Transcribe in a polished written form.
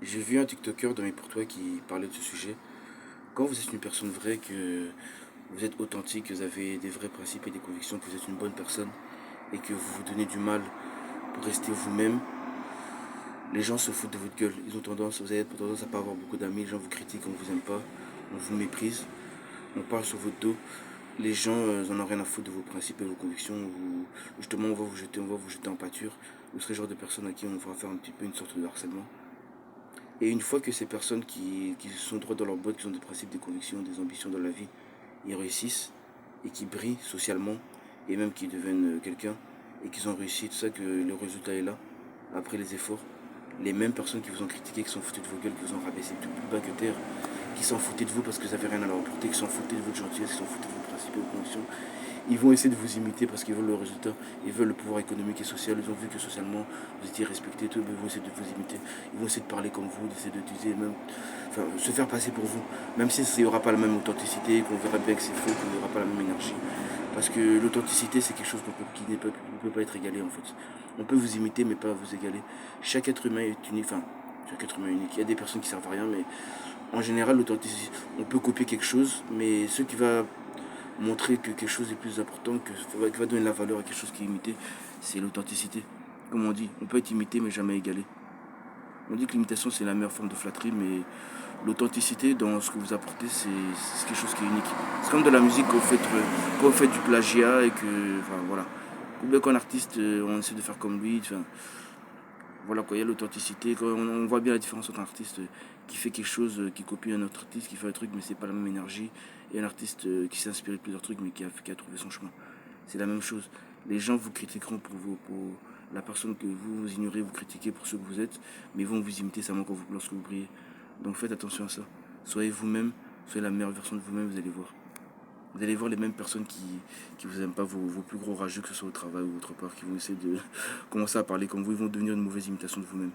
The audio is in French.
J'ai vu un TikToker dans mes pour toi qui parlait de ce sujet. Quand vous êtes une personne vraie, que vous êtes authentique, que vous avez des vrais principes et des convictions, que vous êtes une bonne personne et que vous vous donnez du mal pour rester vous-même, les gens se foutent de votre gueule. Vous avez tendance à pas avoir beaucoup d'amis, les gens vous critiquent, on vous aime pas, on vous méprise, on parle sur votre dos. Les gens en ont rien à foutre de vos principes et vos convictions. Justement, on va vous jeter en pâture. Vous serez le genre de personne à qui on va faire un petit peu une sorte de harcèlement. Et une fois que ces personnes qui sont droits dans leur botte, qui ont des principes, des convictions, des ambitions dans la vie, ils réussissent et qui brillent socialement et même qui deviennent quelqu'un et qu'ils ont réussi, tout ça, que le résultat est là, après les efforts, les mêmes personnes qui vous ont critiqué, qui s'en foutaient de vos gueules, qui vous ont rabaissé tout plus bas que terre, qui s'en foutaient de vous parce que vous n'avez rien à leur apporter, qui s'en foutaient de votre gentillesse, qui s'en foutaient de vos principes et vos convictions, ils vont essayer de vous imiter parce qu'ils veulent le résultat, ils veulent le pouvoir économique et social, ils ont vu que socialement vous étiez respecté, tout, mais ils vont essayer de vous imiter, ils vont essayer de parler comme vous, d'essayer d'utiliser même, enfin, se faire passer pour vous, même si il n'y aura pas la même authenticité, qu'on verra bien que c'est faux, qu'il n'y aura pas la même énergie. Parce que l'authenticité, c'est quelque chose qui ne peut pas être égalé en fait. On peut vous imiter, mais pas vous égaler. Chaque être humain est unique, enfin, chaque être humain est unique. Il y a des personnes qui servent à rien, mais en général, l'authenticité, on peut copier quelque chose, mais ce qui va montrer que quelque chose est plus important, qui va donner la valeur à quelque chose qui est imité, c'est l'authenticité. Comme on dit, on peut être imité, mais jamais égalé. On dit que l'imitation, c'est la meilleure forme de flatterie, mais l'authenticité dans ce que vous apportez, c'est quelque chose qui est unique. C'est comme de la musique quand vous faites du plagiat et que, enfin voilà. Ou bien qu'un artiste, on essaie de faire comme lui, enfin, voilà quoi, il y a l'authenticité. On voit bien la différence entre un artiste qui fait quelque chose, qui copie un autre artiste, qui fait un truc, mais c'est pas la même énergie, et un artiste qui s'est inspiré de plusieurs trucs, mais qui a trouvé son chemin. C'est la même chose. Les gens vous critiqueront pour la personne que vous ignorez, vous critiquez pour ce que vous êtes, mais ils vont vous imiter seulement lorsque vous brillez. Donc faites attention à ça. Soyez vous-même, soyez la meilleure version de vous-même, vous allez voir. Vous allez voir les mêmes personnes qui vous aiment pas, vos plus gros rageux, que ce soit au travail ou autre part, qui vont essayer de commencer à parler comme vous, ils vont devenir une mauvaise imitation de vous-même.